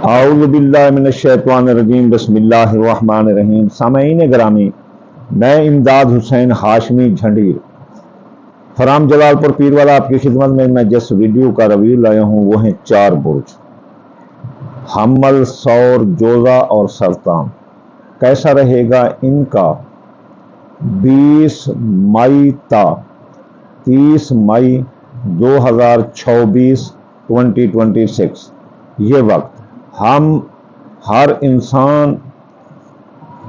اعوذ باللہ من الشیطان الرجیم بسم اللہ الرحمن الرحیم۔ سامعین گرامی، میں امداد حسین ہاشمی جھنڈیر فرام جلال پور پیر والا آپ کی خدمت میں جس ویڈیو کا ریویو لایا ہوں وہ ہیں 4 برج حمل، ثور، جوزہ اور سرطان۔ کیسا رہے گا ان کا 20 مئی تا 30 مئی 2026 2026 یہ وقت ہم ہر انسان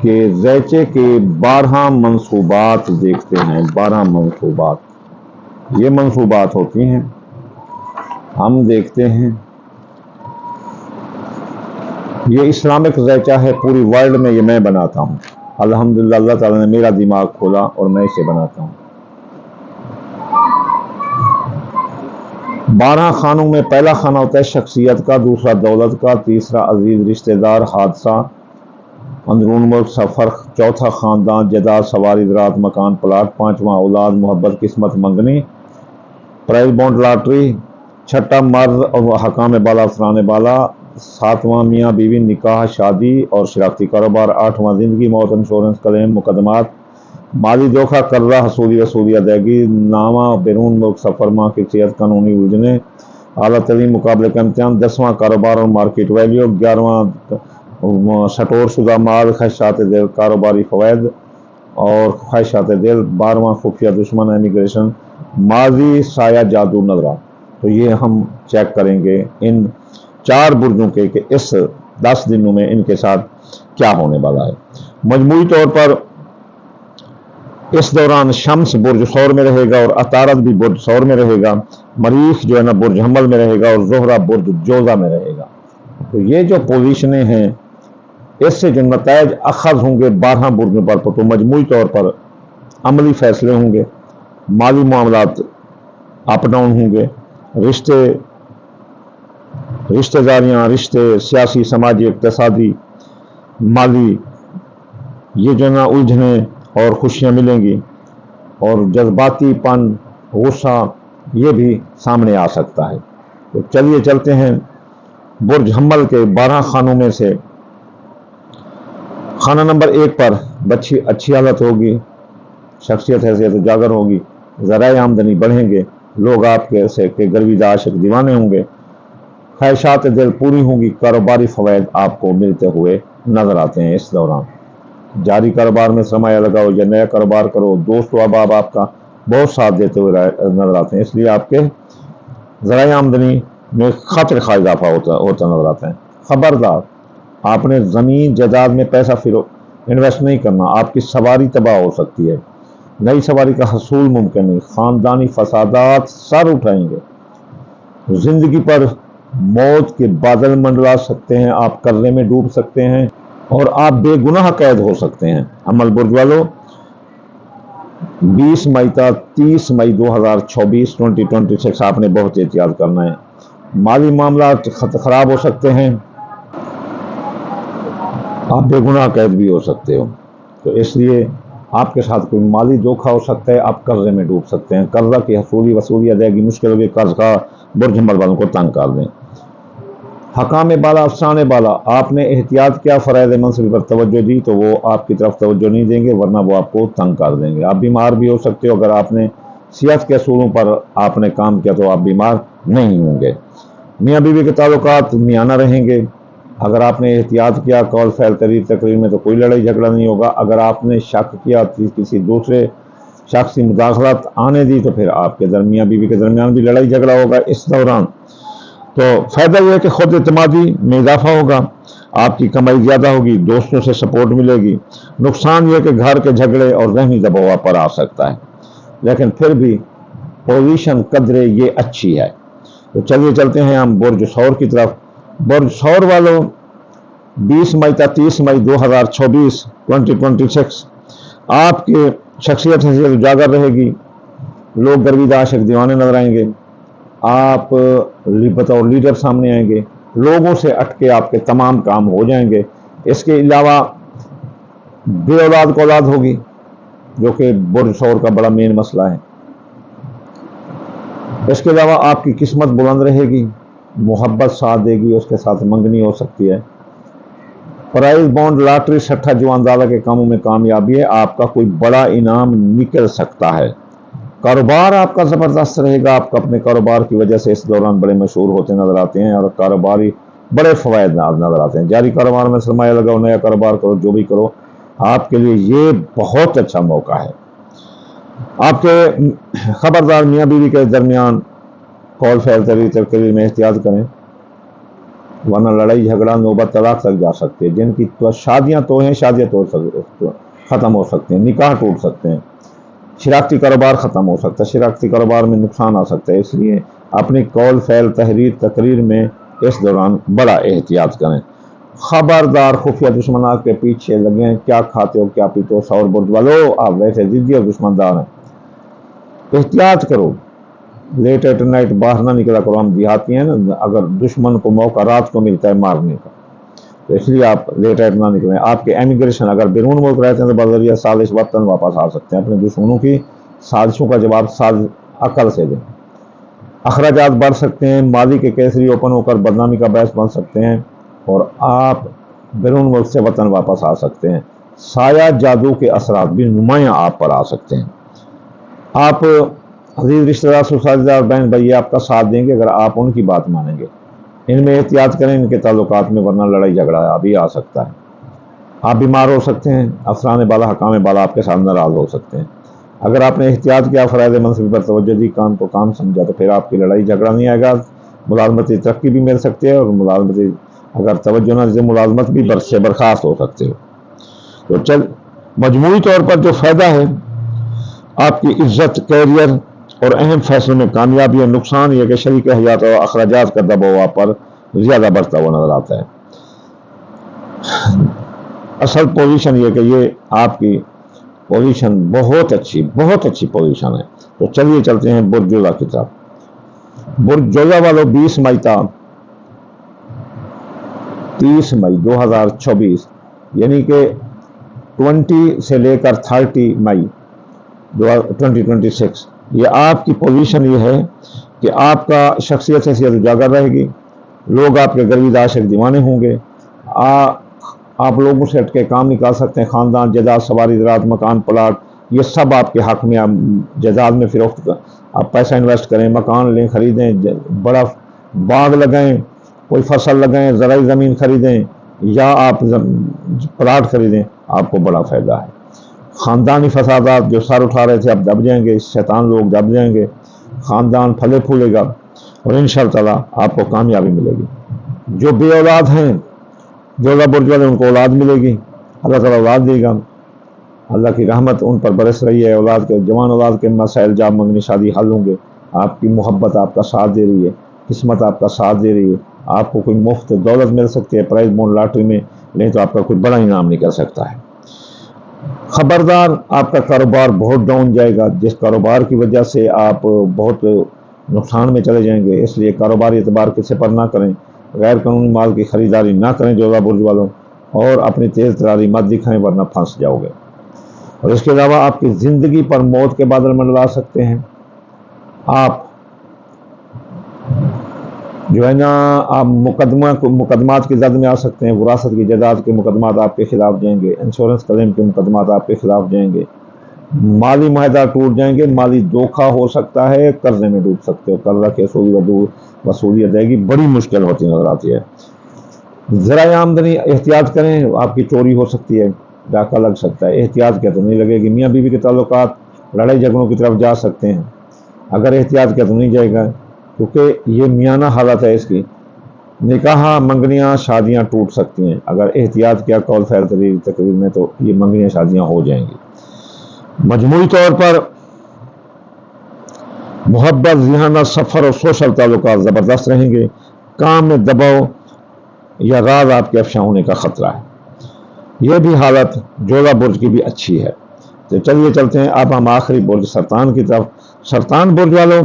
کے ذیچے کے 12 منصوبات دیکھتے ہیں۔ 12 منصوبات، یہ منصوبات ہوتی ہیں، ہم دیکھتے ہیں۔ یہ اسلامک ذیچہ ہے، پوری ورلڈ میں یہ میں بناتا ہوں۔ الحمدللہ اللہ تعالیٰ نے میرا دماغ کھولا اور میں اسے بناتا ہوں۔ 12 خانوں میں پہلا خانہ ہوتا ہے شخصیت کا، دوسرا دولت کا، تیسرا عزیز رشتہ دار، حادثہ، اندرون ملک سفر، چوتھا خاندان، جائیداد، سواری، زراعت، مکان، پلاٹ، پانچواں اولاد، محبت، قسمت، منگنی، پرائز بانڈ، لاٹری، چھٹا مرد اور حکام بالا، افسران بالا، ساتواں میاں بیوی، نکاح، شادی اور شراکتی کاروبار، آٹھواں زندگی، موت، انشورنس، کلیم، مقدمات، مالی دھوکہ، قرضہ، حصولی وصولی، ادائیگی، نامہ، بیرون ملک سفر، ماں کی صحت، قانونی الجھنیں، اعلیٰ تعلیم، مقابلے کا امتحان، 10واں کاروبار اور مارکیٹ ویلیو، 11واں سٹور شدہ مال، خواہشات دل، کاروباری فوائد اور خواہشات دل، 12واں خفیہ دشمن، امیگریشن، ماضی، سایہ، جادو، نظرہ۔ تو یہ ہم چیک کریں گے ان 4 برجوں کے کہ اس 10 دنوں میں ان کے ساتھ کیا ہونے والا ہے۔ مجموعی طور پر اس دوران شمس برج ثور میں رہے گا اور عطارد بھی برج ثور میں رہے گا، مریخ جو ہے نا برج حمل میں رہے گا اور زہرہ برج جوزہ میں رہے گا۔ تو یہ جو پوزیشنیں ہیں اس سے جو نتائج اخذ ہوں گے 12 برجوں پر، تو مجموعی طور پر عملی فیصلے ہوں گے، مالی معاملات اپ ڈاؤن ہوں گے، رشتہ داریاں، رشتے، سیاسی، سماجی، اقتصادی، مالی، یہ جو نا الجھنیں اور خوشیاں ملیں گی، اور جذباتی پن، غصہ یہ بھی سامنے آ سکتا ہے۔ تو چلیے چلتے ہیں برج حمل کے 12 خانوں میں سے۔ خانہ نمبر 1 پر بچی اچھی حالت ہوگی، شخصیت حیثیت اجاگر ہوگی، ذرائع آمدنی بڑھیں گے، لوگ آپ کے سے کہ گروید عاشق دیوانے ہوں گے، خواہشات دل پوری ہوں گی، کاروباری فوائد آپ کو ملتے ہوئے نظر آتے ہیں۔ اس دوران جاری کاروبار میں سرمایہ لگاؤ یا نیا کاروبار کرو، دوست و احباب آپ کا بہت ساتھ دیتے ہوئے نظر آتے ہیں، اس لیے آپ کے ذرائع آمدنی میں خاطر خواہ اضافہ ہوتا نظر آتا ہے۔ خبردار، آپ نے زمین جائیداد میں پیسہ انویسٹ نہیں کرنا، آپ کی سواری تباہ ہو سکتی ہے، نئی سواری کا حصول ممکن نہیں، خاندانی فسادات سر اٹھائیں گے، زندگی پر موت کے بادل منڈلا سکتے ہیں، آپ قرضے میں ڈوب سکتے ہیں اور آپ بے گناہ قید ہو سکتے ہیں۔ حمل برج والو، 20 مئی تا 30 مئی 2026 2026 آپ نے بہت احتیاط کرنا ہے۔ مالی معاملات خراب ہو سکتے ہیں، آپ بے گناہ قید بھی ہو سکتے ہو، تو اس لیے آپ کے ساتھ کوئی مالی دھوکہ ہو سکتا ہے، آپ قرضے میں ڈوب سکتے ہیں، قرضہ کی حصولی وصولی ادائیگی مشکل ہوگی، قرض کا برج حمل والوں کو تنگ کر دیں۔ حکام بالا، افسران بالا، آپ نے احتیاط کیا، فرائض منصب پر توجہ دی تو وہ آپ کی طرف توجہ نہیں دیں گے، ورنہ وہ آپ کو تنگ کر دیں گے۔ آپ بیمار بھی ہو سکتے ہو، اگر آپ نے صحت کے اصولوں پر آپ نے کام کیا تو آپ بیمار نہیں ہوں گے۔ میاں بیوی کے تعلقات میانہ رہیں گے، اگر آپ نے احتیاط کیا، قول فعل تقریر میں تو کوئی لڑائی جھگڑا نہیں ہوگا، اگر آپ نے شک کیا کسی دوسرے شخص کی مداخلت آنے دی تو پھر آپ کے میاں بیوی کے درمیان بھی لڑائی جھگڑا ہوگا اس دوران۔ تو فائدہ یہ ہے کہ خود اعتمادی میں اضافہ ہوگا، آپ کی کمائی زیادہ ہوگی، دوستوں سے سپورٹ ملے گی۔ نقصان یہ کہ گھر کے جھگڑے اور ذہنی دباؤ آپ پر آ سکتا ہے، لیکن پھر بھی پوزیشن قدرے یہ اچھی ہے۔ تو چلیے چلتے ہیں ہم برج ثور کی طرف۔ برج ثور والوں، 20 مئی تا 30 مئی 2026 2026 آپ کے شخصیت حیثیت اجاگر رہے گی، لوگ گروید عاشق دیوانے نظر آئیں گے، آپ بطور لیڈر سامنے آئیں گے، لوگوں سے اٹکے آپ کے تمام کام ہو جائیں گے۔ اس کے علاوہ بے اولاد کو اولاد ہوگی، جو کہ برج ثور کا بڑا مین مسئلہ ہے۔ اس کے علاوہ آپ کی قسمت بلند رہے گی، محبت ساتھ دے گی، اس کے ساتھ منگنی ہو سکتی ہے۔ پرائز بانڈ، لاٹری، سٹھا جو اندازہ کے کاموں میں کامیابی ہے، آپ کا کوئی بڑا انعام نکل سکتا ہے۔ کاروبار آپ کا زبردست رہے گا، آپ کو اپنے کاروبار کی وجہ سے اس دوران بڑے مشہور ہوتے نظر آتے ہیں اور کاروباری بڑے فوائد نظر آتے ہیں۔ جاری کاروبار میں سرمایہ لگاؤ، نیا کاروبار کرو، جو بھی کرو، آپ کے لیے یہ بہت اچھا موقع ہے۔ آپ کے خبردار میاں بیوی کے درمیان قول فعل تقریر میں احتیاط کریں، ورنہ لڑائی جھگڑا نوبت طلاق تک جا سکتے ہیں۔ جن کی شادیاں تو ہیں، شادیاں ختم ہو سکتے ہیں، نکاح ٹوٹ سکتے ہیں، شراکتی کاروبار ختم ہو سکتا ہے، شراکتی کاروبار میں نقصان آ سکتا ہے۔ اس لیے اپنی قول فعل تقریر میں اس دوران بڑا احتیاط کریں۔ خبردار، خفیہ دشمنات کے پیچھے لگیں، کیا کھاتے ہو کیا پیتے ہو، سور برج والو آپ ویسے ضدی اور دشمندار ہیں، احتیاط کرو۔ لیٹ ایٹ نائٹ باہر نہ نکلا کرو، ہم دیہاتی ہیں نا، اگر دشمن کو موقع رات کو ملتا ہے مارنے کا، تو اس لیے آپ لیٹ ایٹ نہ نکلیں۔ آپ کے امیگریشن اگر بیرون ملک رہتے ہیں تو بذریعہ سازش وطن واپس آ سکتے ہیں۔ اپنے دشمنوں کی سازشوں کا جواب عقل سے دیں۔ اخراجات بڑھ سکتے ہیں، ماضی کے کیسری اوپن ہو کر بدنامی کا باعث بن سکتے ہیں اور آپ بیرون ملک سے وطن واپس آ سکتے ہیں۔ سایہ جادو کے اثرات بھی نمایاں آپ پر آ سکتے ہیں۔ آپ عزیز رشتہ دار، سسرالی دار، بہن بھائی آپ کا ساتھ دیں گے اگر آپ ان کی بات مانیں گے۔ ان میں احتیاط کریں، ان کے تعلقات میں، ورنہ لڑائی جھگڑا بھی آ سکتا ہے۔ آپ بیمار ہو سکتے ہیں، افسران بالا، حکام بالا آپ کے ساتھ ناراض ہو سکتے ہیں۔ اگر آپ نے احتیاط کیا، فرائض منصب پر توجہ دی، کام کو کام سمجھا، تو پھر آپ کی لڑائی جھگڑا نہیں آئے گا۔ ملازمتی ترقی بھی مل سکتی ہے اور ملازمتی اگر توجہ نہ دی، ملازمت بھی سے برخاست ہو سکتے ہو۔ تو مجموعی طور پر جو فائدہ ہے، آپ کی عزت، کیریئر اور اہم فیصلوں میں کامیابی اور نقصان یہ کہ شریک حیات اور اخراجات کا دباؤ آپ پر زیادہ بڑھتا ہوا نظر آتا ہے۔ اصل پوزیشن یہ کہ یہ آپ کی پوزیشن بہت اچھی پوزیشن ہے۔ تو چلیے چلتے ہیں برج جوزا کی طرف۔ برج جوزا والوں 20 مئی تا 30 مئی 2024 یعنی کہ 20 سے لے کر 30 مئی 2026 یہ آپ کی پوزیشن یہ ہے کہ آپ کا شخصیت حیثیت اجاگر رہے گی، لوگ آپ کے گروید عاشق دیوانے ہوں گے، آپ لوگوں سے ہٹ کے کام نکال سکتے ہیں۔ خاندان، جائیداد، سواری، زراعت، مکان، پلاٹ یہ سب آپ کے حق میں، جائیداد میں فروخت، آپ پیسہ انویسٹ کریں، مکان لیں، خریدیں، بڑا باغ لگائیں، کوئی فصل لگائیں، زرعی زمین خریدیں یا آپ پلاٹ خریدیں، آپ کو بڑا فائدہ ہے۔ خاندانی فسادات جو سر اٹھا رہے تھے اب دب جائیں گے، شیطان لوگ دب جائیں گے، خاندان پھلے پھولے گا اور انشاءاللہ آپ کو کامیابی ملے گی۔ جو بے اولاد ہیں جوزا برج والے، ان کو اولاد ملے گی، اللہ تعالیٰ اولاد دے گا، اللہ کی رحمت ان پر برس رہی ہے۔ اولاد کے جوان اولاد کے مسائل، جاب منگنی، شادی حل ہوں گے، آپ کی محبت آپ کا ساتھ دے رہی ہے، قسمت آپ کا ساتھ دے رہی ہے، آپ کو کوئی مفت دولت مل سکتی ہے، پرائز بانڈ لاٹری میں نہیں تو آپ کا کوئی بڑا انعام نکل سکتا ہے۔ خبردار، آپ کا کاروبار بہت ڈاؤن جائے گا، جس کاروبار کی وجہ سے آپ بہت نقصان میں چلے جائیں گے، اس لیے کاروباری اعتبار کسی پر نہ کریں، غیر قانونی مال کی خریداری نہ کریں جوزا برج والوں، اور اپنی تیز تراری مت دکھائیں ورنہ پھنس جاؤ گے۔ اور اس کے علاوہ آپ کی زندگی پر موت کے بادل منڈلا سکتے ہیں۔ آپ جو ہے نا، آپ مقدمات کی زد میں آ سکتے ہیں، وراثت کی جائیداد کے مقدمات آپ کے خلاف جائیں گے، انشورنس کلیم کے مقدمات آپ کے خلاف جائیں گے، مالی معاہدہ ٹوٹ جائیں گے، مالی دھوکہ ہو سکتا ہے، قرضے میں ڈوب سکتے ہو، قرضہ کی وصولی ادائیگی بڑی مشکل ہوتی نظر آتی ہے۔ ذرائع آمدنی احتیاط کریں، آپ کی چوری ہو سکتی ہے، ڈاکہ لگ سکتا ہے، احتیاط کیا تو نہیں لگے گی۔ میاں بیوی کے تعلقات لڑائی جھگڑوں کی طرف جا سکتے ہیں، اگر احتیاط کیا تو نہیں جائے گا، کیونکہ یہ میانہ حالت ہے اس کی۔ نکاح، منگنیاں، شادیاں ٹوٹ سکتی ہیں، اگر احتیاط کیا قول فعل تقریر میں تو یہ منگنیاں، شادیاں ہو جائیں گی۔ مجموعی طور پر محبت، ذہانت، سفر اور سوشل تعلقات زبردست رہیں گے۔ کام میں دباؤ یا راز آپ کے افشا ہونے کا خطرہ ہے۔ یہ بھی حالت جوزا برج کی بھی اچھی ہے۔ تو چلیے چلتے ہیں اب ہم آخری برج سرطان کی طرف۔ سرطان برج والوں،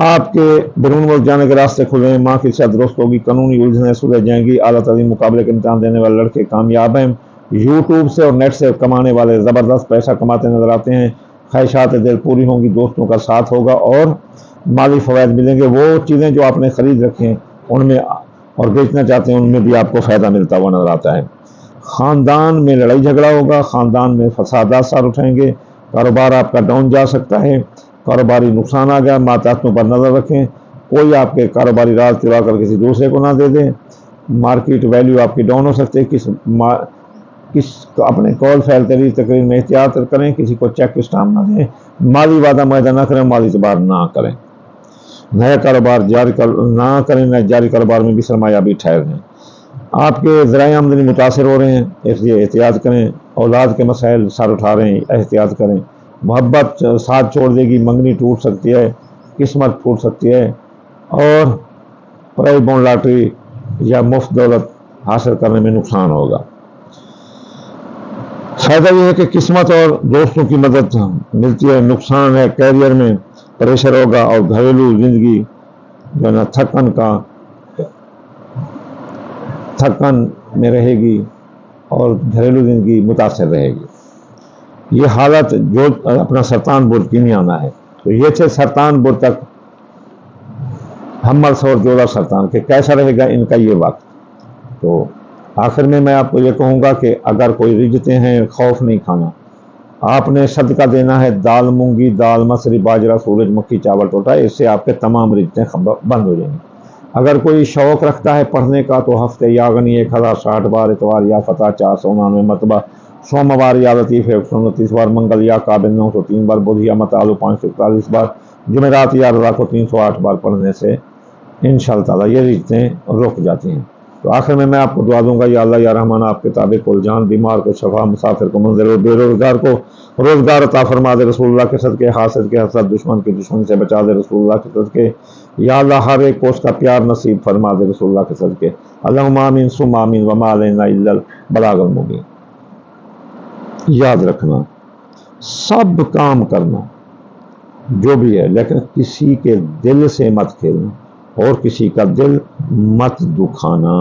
آپ کے بیرون ملک جانے کے راستے کھلے ہیں، ماں کی صحت درست ہوگی، قانونی الجھنیں سلجھ جائیں گی، اعلیٰ تعلیم مقابلے کے امتحان دینے والے لڑکے کامیاب ہیں، یوٹیوب سے اور نیٹ سے کمانے والے زبردست پیسہ کماتے نظر آتے ہیں، خواہشات دل پوری ہوں گی، دوستوں کا ساتھ ہوگا اور مالی فوائد ملیں گے۔ وہ چیزیں جو آپ نے خرید رکھی ہیں ان میں اور بیچنا چاہتے ہیں ان میں بھی آپ کو فائدہ ملتا ہوا نظر آتا ہے۔ خاندان میں لڑائی جھگڑا ہوگا، خاندان میں فسادات سر اٹھیں گے، کاروبار آپ کا ڈاؤن جا سکتا ہے، کاروباری نقصان آ گیا، ماتحتوں پر نظر رکھیں، کوئی آپ کے کاروباری راز چرا کر کسی دوسرے کو نہ دے دیں، مارکیٹ ویلیو آپ کی ڈاؤن ہو سکتے ہیں، اپنے کال فائل تقریر میں احتیاط کریں، کسی کو چیک اسٹامپ نہ دیں، مالی وعدہ معاہدہ نہ کریں، مالی اعتبار نہ کریں، نیا کاروبار نہ کریں، نئے جاری کاروبار میں بھی سرمایہ بھی ٹھہر دیں۔ آپ کے ذرائع آمدنی متاثر ہو رہے ہیں، اس لیے احتیاط کریں، اولاد کے مسائل سر اٹھا رہے ہیں، احتیاط کریں، محبت ساتھ چھوڑ دے گی، منگنی ٹوٹ سکتی ہے، قسمت پھوٹ سکتی ہے، اور پرائز بونڈ لاٹری یا مفت دولت حاصل کرنے میں نقصان ہوگا۔ فائدہ یہ ہے کہ قسمت اور دوستوں کی مدد ملتی ہے، نقصان ہے کیریئر میں پریشر ہوگا، اور گھریلو زندگی جو ہے نا تھکن میں رہے گی، اور گھریلو زندگی متاثر رہے گی۔ یہ حالت جو اپنا سرطان برج کی نہیں آنا ہے، تو یہ تھے سرطان برج تک حمل اور جوڑا سرطان کے کیسا رہے گا ان کا یہ وقت۔ تو آخر میں آپ کو یہ کہوں گا کہ اگر کوئی رجتے ہیں، خوف نہیں کھانا، آپ نے صدقہ دینا ہے دال مونگی، دال مسری، باجرہ، سورج مکھی، چاول ٹوٹا، اس سے آپ کے تمام رجتیں بند ہو جائیں گی۔ اگر کوئی شوق رکھتا ہے پڑھنے کا تو ہفتے یاغنی 1060 بار، اتوار یا فتح 499 مرتبہ، سوموار یا لطیف 129 بار، منگل یا قابل 903 بار، بدھ یا متعالو 541 بار، جمعرات یا رضا کو 308 بار پڑھنے سے انشاءاللہ تعالیٰ یہ رجتیں رک جاتی ہیں۔ تو آخر میں آپ کو دعا دوں گا، یا اللہ یا رحمان، آپ کے تابع کل جان، بیمار کو شفا، مسافر کو منزل، اور بے روزگار کو روزگار عطا فرما دے رسول اللہ کے صدقے، حاسد کے حسد، دشمن کی دشمنی سے بچا دے رسول اللہ کے صدقے، یا اللہ ہر ایک کو اس کا پیار نصیب فرما دے رسول اللہ کے صدقے، اللہم آمین ثم آمین، وما علینا الا البلاغ المبین۔ یاد رکھنا، سب کام کرنا جو بھی ہے، لیکن کسی کے دل سے مت کھیلنا، اور کسی کا دل مت دکھانا۔